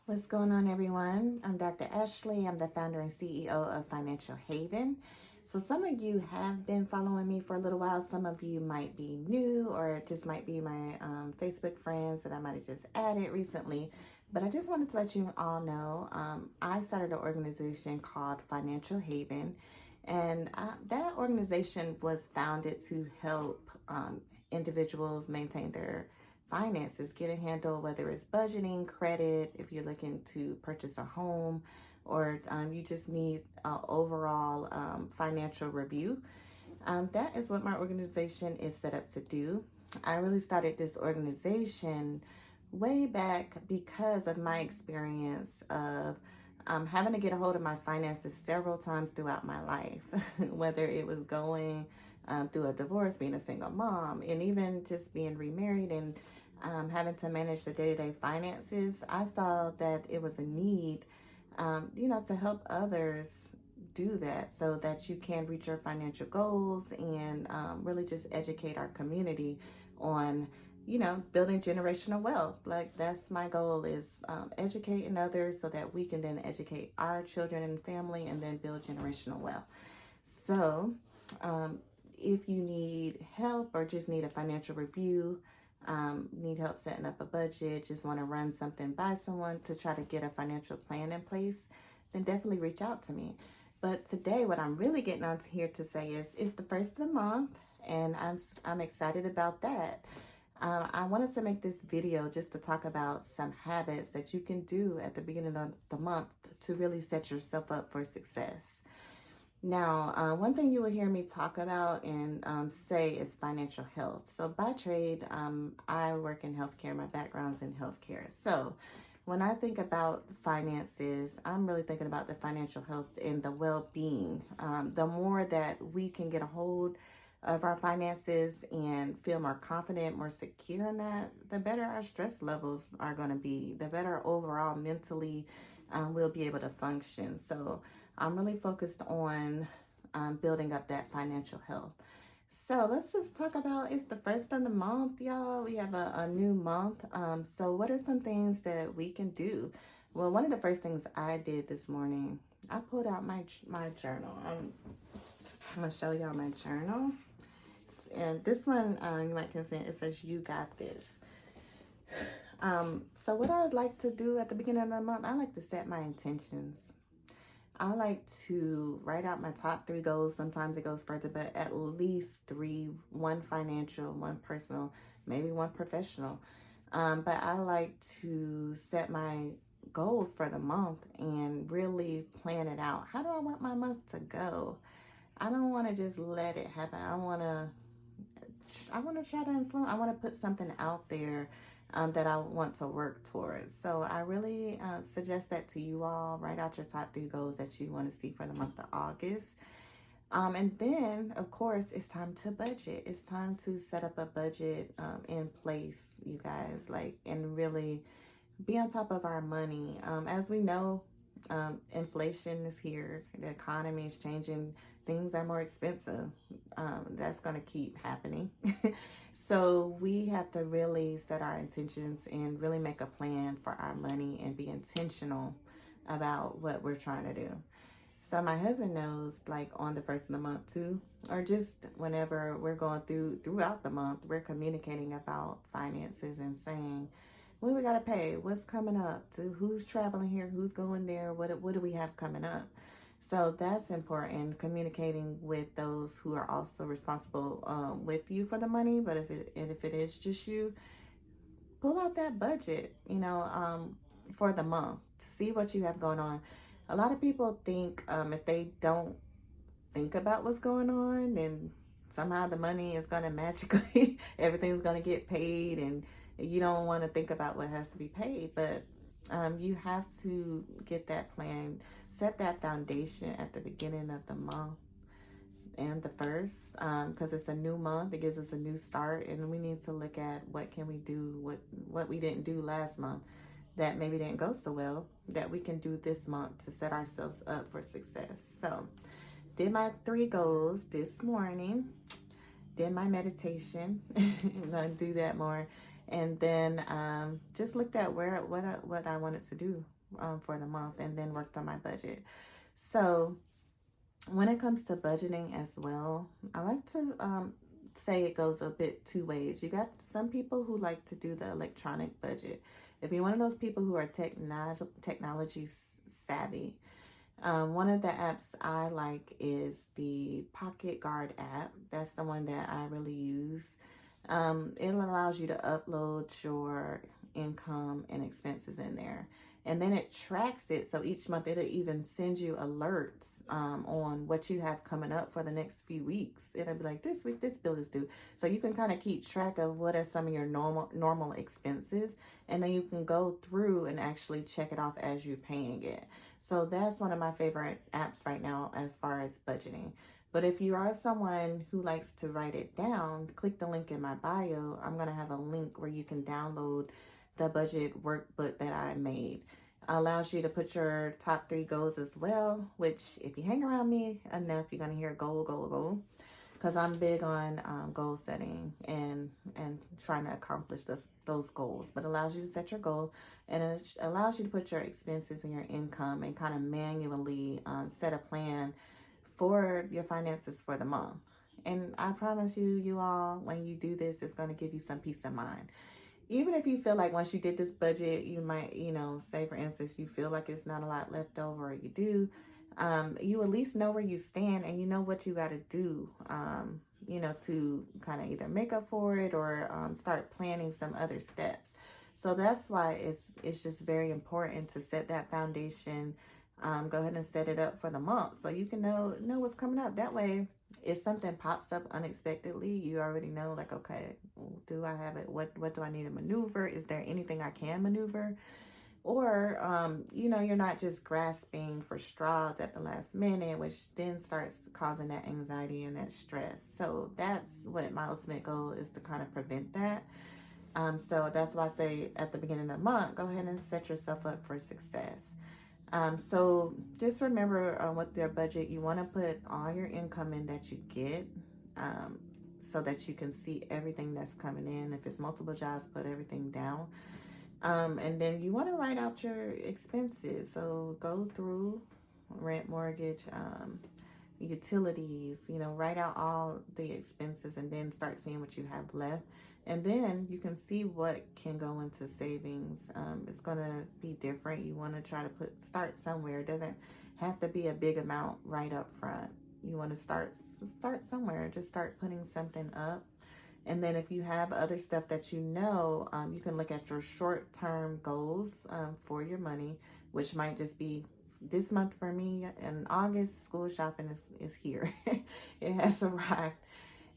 What's going on, everyone? I'm Dr. Ashley. I'm the founder and CEO of Financial Haven. So, some of you have been following me for a little while. Some of you might be new or just might be my Facebook friends that I might have just added recently. But I just wanted to let you all know I started an organization called Financial Haven. And that organization was founded to help individuals maintain their finances, get a handle, whether it's budgeting, credit, if you're looking to purchase a home, or you just need an overall financial review. That is what my organization is set up to do. I really started this organization way back because of my experience of having to get a hold of my finances several times throughout my life, whether it was going through a divorce, being a single mom, and even just being remarried and having to manage the day-to-day finances. I saw that it was a need, to help others do that so that you can reach your financial goals and really just educate our community on building generational wealth. Like, that's my goal, is educating others so that we can then educate our children and family and then build generational wealth. So if you need help or just need a financial review, need help setting up a budget, just want to run something by someone to try to get a financial plan in place, then definitely reach out to me. But today, what I'm really getting on to here to say is it's the first of the month, and I'm excited about that. I wanted to make this video just to talk about some habits that you can do at the beginning of the month to really set yourself up for success. Now, one thing you will hear me talk about and say is financial health. So by trade, I work in healthcare. My background's in healthcare. So when I think about finances, I'm really thinking about the financial health and the well-being. The more that we can get a hold of our finances and feel more confident, more secure in that, the better our stress levels are going to be, the better overall mentally we'll be able to function. So I'm really focused on building up that financial health. So let's just talk about, it's the first of the month, y'all. We have a new month. So what are some things that we can do? Well, one of the first things I did this morning, I pulled out my journal. I'm going to show y'all my journal. And this one, you might consider, it says, "You got this." So what I'd like to do at the beginning of the month, I like to set my intentions. I like to write out my top 3 goals. Sometimes it goes further, but at least 3, one financial, one personal, maybe one professional. But I like to set my goals for the month and really plan it out. How do I want my month to go? I don't want to just let it happen. I want to try to influence. I want to put something out there that I want to work towards. So I really suggest that to you all. Write out your top 3 goals that you want to see for the month of August. And then, of course, it's time to budget. It's time to set up a budget in place, you guys, and really be on top of our money. As we know, inflation is here. The economy is changing. Things are more expensive. That's going to keep happening. So we have to really set our intentions and really make a plan for our money and be intentional about what we're trying to do. So my husband knows, like, on the first of the month too, or just whenever we're going throughout the month, we're communicating about finances and saying, what we got to pay, what's coming up, to who's traveling here, who's going there, what do we have coming up. So that's important, communicating with those who are also responsible with you for the money. But if it is just you, pull out that budget, for the month to see what you have going on. A lot of people think if they don't think about what's going on, then somehow the money is going to magically, everything's going to get paid, and you don't want to think about what has to be paid. But you have to get that plan, set that foundation at the beginning of the month and the first, because it's a new month. It gives us a new start, and we need to look at what can we do, what we didn't do last month that maybe didn't go so well, that we can do this month to set ourselves up for success. So did my 3 goals this morning, did my meditation. I'm going to do that more. And then just looked at what I wanted to do for the month, and then worked on my budget. So when it comes to budgeting as well, I like to say it goes a bit two ways. You got some people who like to do the electronic budget. If you're one of those people who are technology savvy, one of the apps I like is the Pocket Guard app. That's the one that I really use. It allows you to upload your income and expenses in there. And then it tracks it. So each month it'll even send you alerts on what you have coming up for the next few weeks. It'll be like, this week, this bill is due. So you can kind of keep track of what are some of your normal expenses. And then you can go through and actually check it off as you're paying it. So that's one of my favorite apps right now as far as budgeting. But if you are someone who likes to write it down, click the link in my bio. I'm going to have a link where you can download the budget workbook that I made. Allows you to put your top 3 goals as well, which if you hang around me enough, you're going to hear goal. Because I'm big on goal setting and trying to accomplish those goals. But it allows you to set your goal, and it allows you to put your expenses and your income and kind of manually set a plan for your finances for the month. And I promise you all, when you do this, it's going to give you some peace of mind. Even if you feel like once you did this budget, you might, say for instance, you feel like it's not a lot left over, or you do, you at least know where you stand, and you know what you got to do, to kind of either make up for it or start planning some other steps. So that's why it's just very important to set that foundation. Go ahead and set it up for the month so you can know what's coming up. That way, if something pops up unexpectedly, you already know, like, okay, do I have it? What do I need to maneuver? Is there anything I can maneuver? Or, you're not just grasping for straws at the last minute, which then starts causing that anxiety and that stress. So that's what my ultimate goal is, to kind of prevent that. So that's why I say at the beginning of the month, go ahead and set yourself up for success. So just remember with your budget, you want to put all your income in that you get, so that you can see everything that's coming in. If it's multiple jobs, put everything down. And then you want to write out your expenses. So go through rent, mortgage, utilities, write out all the expenses, and then start seeing what you have left. And then you can see what can go into savings. It's going to be different. You want to try to start somewhere. It doesn't have to be a big amount right up front. You want to start somewhere. Just start putting something up. And then if you have other stuff that you can look at your short-term goals for your money, which might just be this month for me. In August, school shopping is here. It has arrived.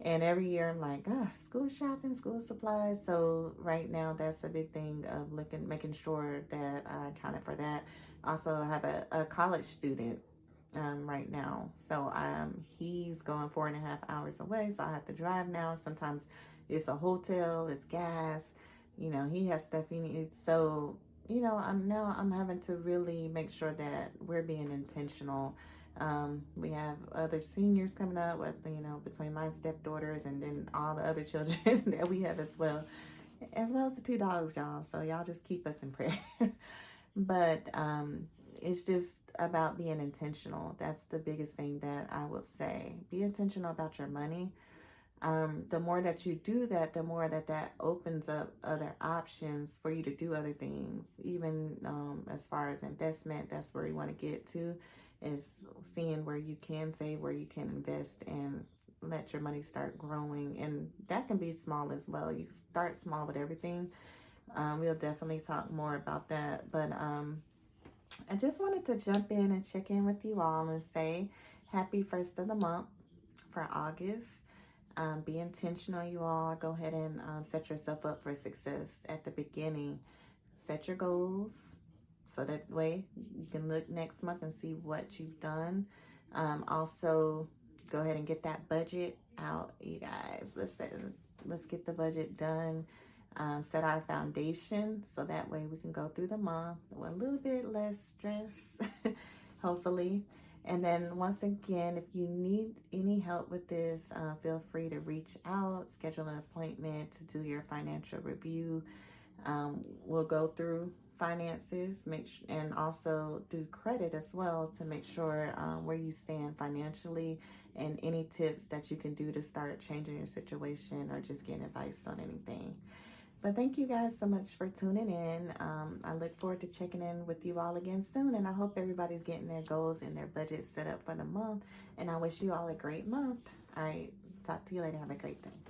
And every year I'm like, school shopping, school supplies. So right now that's a big thing of making sure that I accounted for that. Also, I have a college student right now. So he's going 4.5 hours away. So I have to drive now. Sometimes it's a hotel, it's gas. He has stuff he needs. So, I'm having to really make sure that we're being intentional. We have other seniors coming up with, between my stepdaughters and then all the other children that we have as well as the 2 dogs, y'all. So y'all just keep us in prayer. But it's just about being intentional. That's the biggest thing that I will say. Be intentional about your money. The more that you do that, the more that opens up other options for you to do other things. Even as far as investment, that's where you want to get to, is seeing where you can save, where you can invest, and let your money start growing. And that can be small as well. You start small with everything. We'll definitely talk more about that. But I just wanted to jump in and check in with you all and say happy first of the month for August. Be intentional, you all. Go ahead and set yourself up for success at the beginning. Set your goals so that way you can look next month and see what you've done. Also, go ahead and get that budget out, you guys. Let's get the budget done. Set our foundation so that way we can go through the month with a little bit less stress, hopefully. And then once again, if you need any help with this, feel free to reach out, schedule an appointment to do your financial review. We'll go through finances, and also do credit as well to make sure where you stand financially, and any tips that you can do to start changing your situation or just getting advice on anything. But thank you guys so much for tuning in. I look forward to checking in with you all again soon, and I hope everybody's getting their goals and their budget set up for the month. And I wish you all a great month. All right, talk to you later. Have a great day.